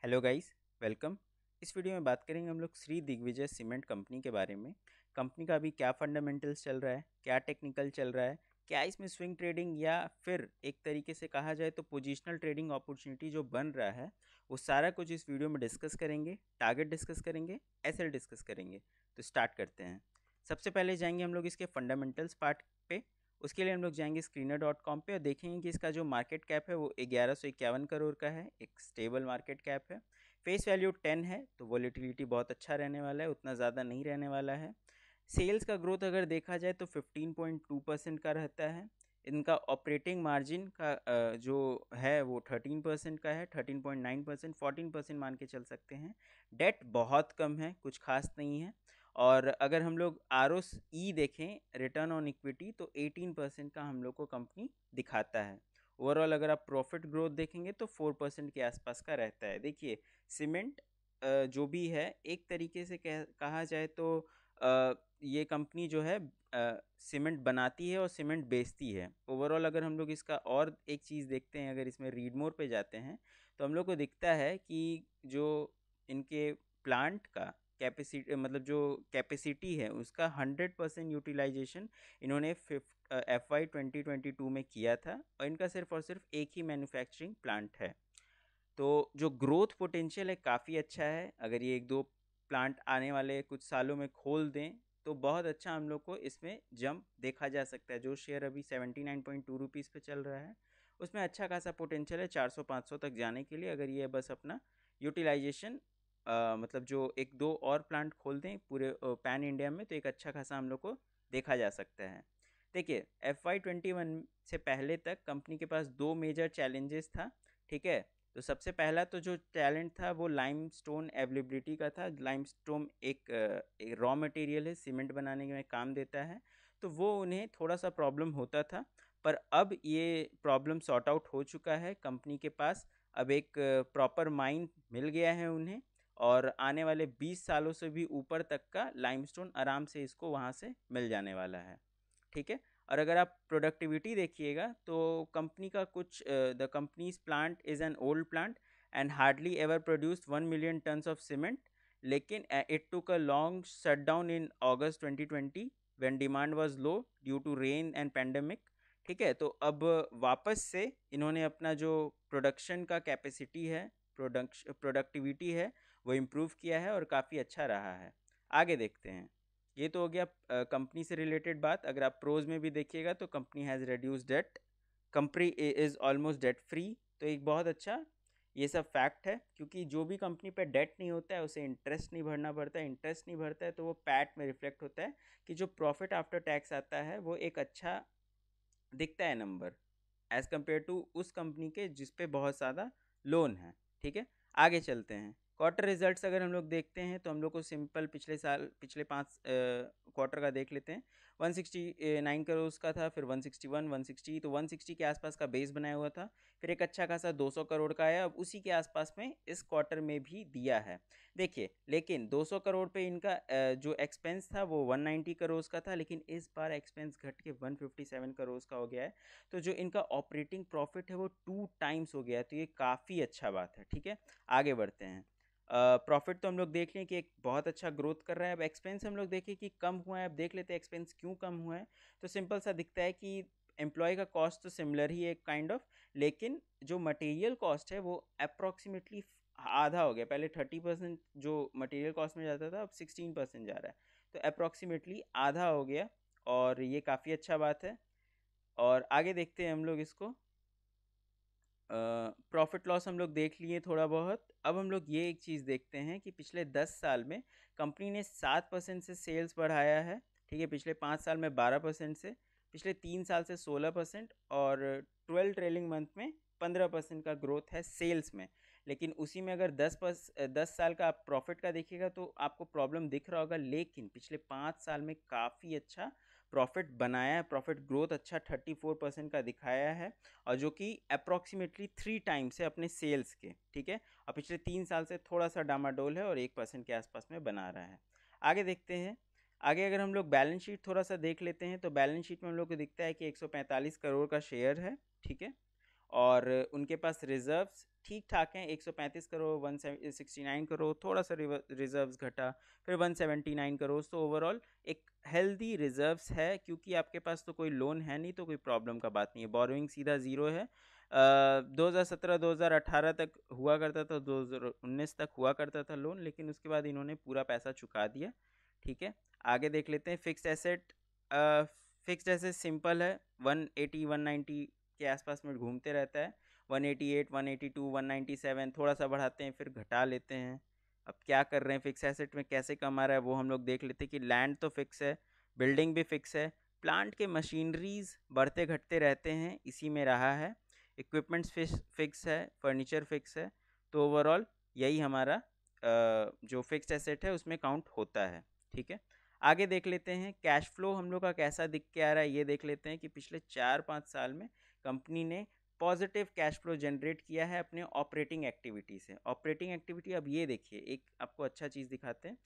Hello guys, welcome. इस video में बात करेंगे हम लोग श्री दिग्विजय सीमेंट कंपनी के बारे में। कंपनी का अभी क्या फंडामेंटल्स चल रहा है, क्या टेक्निकल चल रहा है, क्या इसमें स्विंग ट्रेडिंग या फिर एक तरीके से कहा जाए तो पोजिशनल ट्रेडिंग अपॉर्चुनिटी जो बन रहा है, वो सारा कुछ इस वीडियो में डिस्कस करेंगे। टारगेट डिस्कस करेंगे, एसएल डिस्कस करेंगे। तो स्टार्ट करते हैं। सबसे पहले जाएंगे हम लोग इसके फंडामेंटल्स पार्ट पे। उसके लिए हम लोग जाएंगे screener.com पे और देखेंगे कि इसका जो मार्केट कैप है वो 1151 करोड़ का है, एक स्टेबल मार्केट कैप है। फेस वैल्यू 10 है, तो वॉलीटिलिटी बहुत अच्छा रहने वाला है, उतना ज़्यादा नहीं रहने वाला है। सेल्स का ग्रोथ अगर देखा जाए तो 15.2% का रहता है। इनका ऑपरेटिंग मार्जिन का जो है वो 13% का है, 13.9%, 14% मान के चल सकते हैं। डेट बहुत कम है, कुछ खास नहीं है। और अगर हम लोग आर ओ ई देखें, रिटर्न ऑन इक्विटी, तो 18% का हम लोग को कंपनी दिखाता है। ओवरऑल अगर आप प्रॉफिट ग्रोथ देखेंगे तो 4% के आसपास का रहता है। देखिए, सीमेंट जो भी है, एक तरीके से कहा जाए तो ये कंपनी जो है सीमेंट बनाती है और सीमेंट बेचती है। ओवरऑल अगर हम लोग इसका और एक चीज़ देखते हैं, अगर इसमें रीड मोर पे जाते हैं तो हम लोग को दिखता है कि जो इनके प्लांट का कैपेसिटी, मतलब जो कैपेसिटी है उसका 100% यूटिलाइजेशन इन्होंने FY 2022 में किया था, और इनका सिर्फ और सिर्फ एक ही मैन्युफैक्चरिंग प्लांट है। तो जो ग्रोथ पोटेंशियल है काफ़ी अच्छा है। अगर ये एक दो प्लांट आने वाले कुछ सालों में खोल दें तो बहुत अच्छा हम लोग को इसमें जंप देखा जा सकता है। जो शेयर अभी 79.2 रुपीज़ पे चल रहा है, उसमें अच्छा खासा पोटेंशियल है 400-500 तक जाने के लिए। अगर ये बस अपना यूटिलाइजेशन मतलब जो एक दो और प्लांट खोल दें पूरे पैन इंडिया में, तो एक अच्छा खासा हम लोग को देखा जा सकता है। देखिए, FY 21 से पहले तक कंपनी के पास दो मेजर चैलेंजेस था। ठीक है, तो सबसे पहला तो जो टैलेंट था वो लाइमस्टोन अवेलेबिलिटी का था। लाइमस्टोन एक रॉ मटेरियल है, सीमेंट बनाने में काम देता है, तो वो उन्हें थोड़ा सा प्रॉब्लम होता था। पर अब ये प्रॉब्लम सॉर्ट आउट हो चुका है। कंपनी के पास अब एक प्रॉपर माइन मिल गया है उन्हें, और आने वाले 20 सालों से भी ऊपर तक का लाइमस्टोन आराम से इसको वहाँ से मिल जाने वाला है। ठीक है। और अगर आप प्रोडक्टिविटी देखिएगा तो कंपनी का कुछ the company's plant is an old plant and hardly ever produced 1 million tons of cement, लेकिन it took a long shut down in August 2020 when demand was low due to rain and pandemic. ठीक है, तो अब वापस से इन्होंने अपना जो प्रोडक्शन का कैपेसिटी है, प्रोडक्टिविटी है, वो इम्प्रूव किया है और काफ़ी अच्छा रहा है। आगे देखते हैं। ये तो हो गया कंपनी से रिलेटेड बात। अगर आप प्रोज में भी देखिएगा तो company has reduce debt, company is almost debt free. तो एक बहुत अच्छा ये सब फैक्ट है, क्योंकि जो भी कंपनी पे डेट नहीं होता है उसे इंटरेस्ट नहीं भरना पड़ता है। इंटरेस्ट नहीं भरता है तो वो पैट में रिफ्लेक्ट होता है कि जो प्रॉफिट आफ्टर टैक्स आता है वो एक अच्छा दिखता है नंबर, एज़ कम्पेयर टू उस कंपनी के जिस पे बहुत ज़्यादा लोन है। ठीक है, आगे चलते हैं। क्वार्टर रिजल्ट्स अगर हम लोग देखते हैं तो हम लोग को सिंपल पिछले साल, पिछले 5 क्वार्टर का देख लेते हैं। 169 करोड़ का था, फिर 161, 160, तो 160 के आसपास का बेस बनाया हुआ था। फिर एक अच्छा खासा 200 करोड़ का आया, अब उसी के आसपास में इस क्वार्टर में भी दिया है। देखिए, लेकिन 200 करोड़ पे इनका जो एक्सपेंस था वो 190 करोड़ का था, लेकिन इस बार एक्सपेंस घट के 157 करोड़ का हो गया है। तो जो इनका ऑपरेटिंग प्रॉफिट है वो 2 टाइम्स हो गया है, तो ये काफ़ी अच्छा बात है। ठीक है, आगे बढ़ते हैं। प्रॉफिट तो हम लोग देख लें कि एक बहुत अच्छा ग्रोथ कर रहा है। अब एक्सपेंस हम लोग देखें कि कम हुआ है। अब देख लेते हैं एक्सपेंस क्यों कम हुआ है। तो सिंपल सा दिखता है कि एम्प्लॉय का कॉस्ट तो सिमिलर ही है काइंड ऑफ, लेकिन जो मटेरियल कॉस्ट है वो अप्रॉक्सीमेटली आधा हो गया। पहले 30% जो मटेरियल कॉस्ट में जाता था, अब 16% जा रहा है, तो अप्रॉक्सीमेटली आधा हो गया, और ये काफ़ी अच्छा बात है। और आगे देखते हैं हम लोग इसको। प्रॉफिट लॉस हम लोग देख लिए थोड़ा बहुत। अब हम लोग ये एक चीज़ देखते हैं कि पिछले 10 साल में कंपनी ने 7% से सेल्स बढ़ाया है। ठीक है, पिछले 5 साल में 12% से, पिछले 3 साल से 16%, और 12 ट्रेलिंग मंथ में 15% का ग्रोथ है सेल्स में। लेकिन उसी में अगर 10 साल का आप प्रॉफिट का देखिएगा तो आपको प्रॉब्लम दिख रहा होगा, लेकिन पिछले 5 साल में काफ़ी अच्छा प्रॉफिट बनाया है। प्रॉफिट ग्रोथ अच्छा 34% का दिखाया है, और जो कि अप्रॉक्सीमेटली 3 टाइम्स है अपने सेल्स के। ठीक है, और पिछले 3 साल से थोड़ा सा डामाडोल है और 1% के आसपास में बना रहा है। आगे देखते हैं। आगे अगर हम लोग बैलेंस शीट थोड़ा सा देख लेते हैं तो बैलेंस शीट में हम लोग को दिखता है कि 145 करोड़ का शेयर है। ठीक है, और उनके पास रिजर्व्स ठीक ठाक हैं, 135 करोड़, 169 करोड़, थोड़ा सा रिजर्व्स घटा, फिर 179 करोड़। तो ओवरऑल एक हेल्दी रिजर्व्स है, क्योंकि आपके पास तो कोई लोन है नहीं, तो कोई प्रॉब्लम का बात नहीं है। बोरोइंग सीधा ज़ीरो है। 2017-2018 तक हुआ करता था, 2019 तक हुआ करता था लोन, लेकिन उसके बाद इन्होंने पूरा पैसा चुका दिया। ठीक है, आगे देख लेते हैं। Fixed asset, fixed asset simple है, 180 190 के आसपास में घूमते रहता है। 188 182 197, थोड़ा सा बढ़ाते हैं फिर घटा लेते हैं। अब क्या कर रहे हैं, फिक्स एसेट में कैसे कम आ रहा है वो हम लोग देख लेते हैं कि लैंड तो फिक्स है, बिल्डिंग भी फिक्स है, प्लांट के मशीनरीज बढ़ते घटते रहते हैं, इसी में रहा है। इक्विपमेंट्स फिक्स है, फर्नीचर फिक्स है। तो ओवरऑल यही हमारा जो फिक्स्ड एसेट है उसमें काउंट होता है। ठीक है, आगे देख लेते हैं कैश फ्लो हम लोग का कैसा दिख के आ रहा है। ये देख लेते हैं कि पिछले 4-5 साल में कंपनी ने पॉजिटिव कैश फ्लो जनरेट किया है अपने ऑपरेटिंग एक्टिविटी से। ऑपरेटिंग एक्टिविटी, अब ये देखिए, एक आपको अच्छा चीज़ दिखाते हैं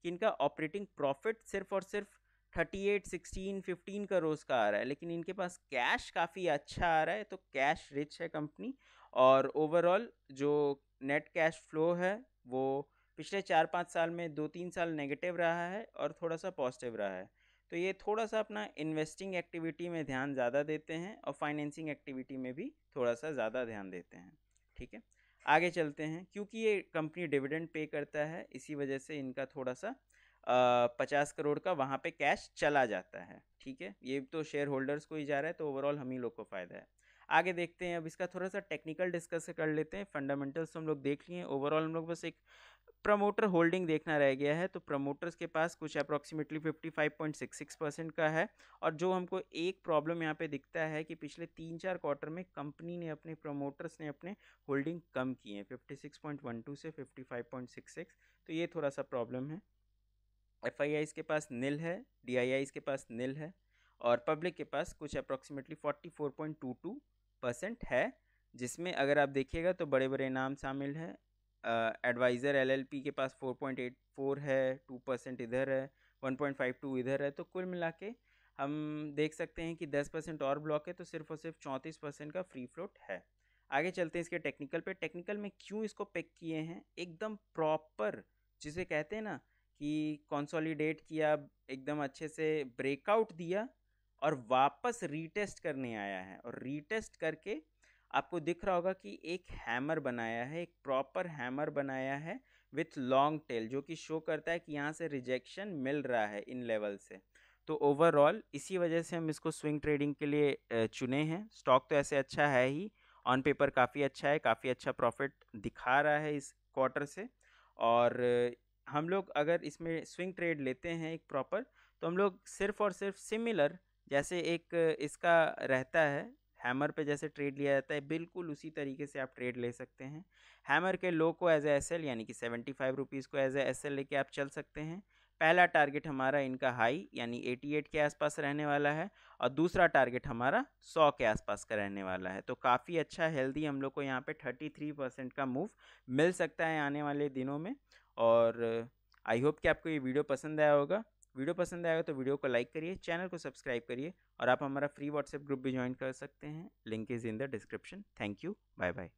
कि इनका ऑपरेटिंग प्रॉफिट सिर्फ और सिर्फ 38 16 15 करोड़ का आ रहा है, लेकिन इनके पास कैश काफ़ी अच्छा आ रहा है, तो कैश रिच है कंपनी। और ओवरऑल जो नेट कैश फ्लो है वो पिछले 4-5 साल में 2-3 साल नेगेटिव रहा है और थोड़ा सा पॉजिटिव रहा है। तो ये थोड़ा सा अपना इन्वेस्टिंग एक्टिविटी में ध्यान ज़्यादा देते हैं और फाइनेंसिंग एक्टिविटी में भी थोड़ा सा ज़्यादा ध्यान देते हैं। ठीक है, आगे चलते हैं। क्योंकि ये कंपनी डिविडेंड पे करता है, इसी वजह से इनका थोड़ा सा 50 करोड़ का वहाँ पे कैश चला जाता है। ठीक है, ये तो शेयर होल्डर्स को ही जा रहा है, तो ओवरऑल हम ही लोग को फ़ायदा है। आगे देखते हैं, अब इसका थोड़ा सा टेक्निकल डिस्कस कर लेते हैं। फंडामेंटल्स तो हम लोग देख लिए। ओवरऑल हम लोग बस एक प्रमोटर होल्डिंग देखना रह गया है। तो प्रमोटर्स के पास कुछ अप्रॉक्सीमेटली 55.66% का है। और जो हमको एक प्रॉब्लम यहाँ पे दिखता है कि पिछले 3-4 क्वार्टर में कंपनी ने अपने प्रमोटर्स ने अपने होल्डिंग कम किए हैं, 56.12 से 55.66। तो ये थोड़ा सा प्रॉब्लम है। FIIs के पास नील है, DIIs के पास नील है, और पब्लिक के पास कुछ अप्रॉक्सीमेटली 44.22% है, जिसमें अगर आप देखिएगा तो बड़े बड़े नाम शामिल हैं। एडवाइज़र LLP के पास 4.84 है, 2% इधर है, 1.52 इधर है। तो कुल मिला के हम देख सकते हैं कि 10% और ब्लॉक है, तो सिर्फ और सिर्फ 34% का फ्री फ्लोट है। आगे चलते हैं इसके टेक्निकल पे। टेक्निकल में क्यों इसको पिक किए हैं, एकदम प्रॉपर जिसे कहते हैं ना कि कंसोलिडेट किया, एकदम अच्छे से ब्रेकआउट दिया और वापस रीटेस्ट करने आया है। और रीटेस्ट करके आपको दिख रहा होगा कि एक हैमर बनाया है, एक प्रॉपर हैमर बनाया है विथ लॉन्ग टेल, जो कि शो करता है कि यहाँ से रिजेक्शन मिल रहा है इन लेवल से। तो ओवरऑल इसी वजह से हम इसको स्विंग ट्रेडिंग के लिए चुने हैं। स्टॉक तो ऐसे अच्छा है ही, ऑन पेपर काफ़ी अच्छा है, काफ़ी अच्छा प्रॉफिट दिखा रहा है इस क्वार्टर से। और हम लोग अगर इसमें स्विंग ट्रेड लेते हैं एक प्रॉपर, तो हम लोग सिर्फ और सिर्फ सिमिलर जैसे एक इसका रहता है, हैमर पे जैसे ट्रेड लिया जाता है, बिल्कुल उसी तरीके से आप ट्रेड ले सकते हैं। हैमर के लो को एज ए SL यानी कि 75 रुपीज़ को एज ए SL लेके आप चल सकते हैं। पहला टारगेट हमारा इनका हाई यानी 88 के आसपास रहने वाला है, और दूसरा टारगेट हमारा 100 के आसपास का रहने वाला है। तो काफ़ी अच्छा हेल्दी हम लोग को यहाँ पे 33% का मूव मिल सकता है आने वाले दिनों में। और आई होप कि आपको ये वीडियो पसंद आया होगा। वीडियो पसंद आएगा तो वीडियो को लाइक करिए, चैनल को सब्सक्राइब करिए, और आप हमारा फ्री व्हाट्सएप ग्रुप भी ज्वाइन कर सकते हैं। Link is in the description. Thank you, bye bye.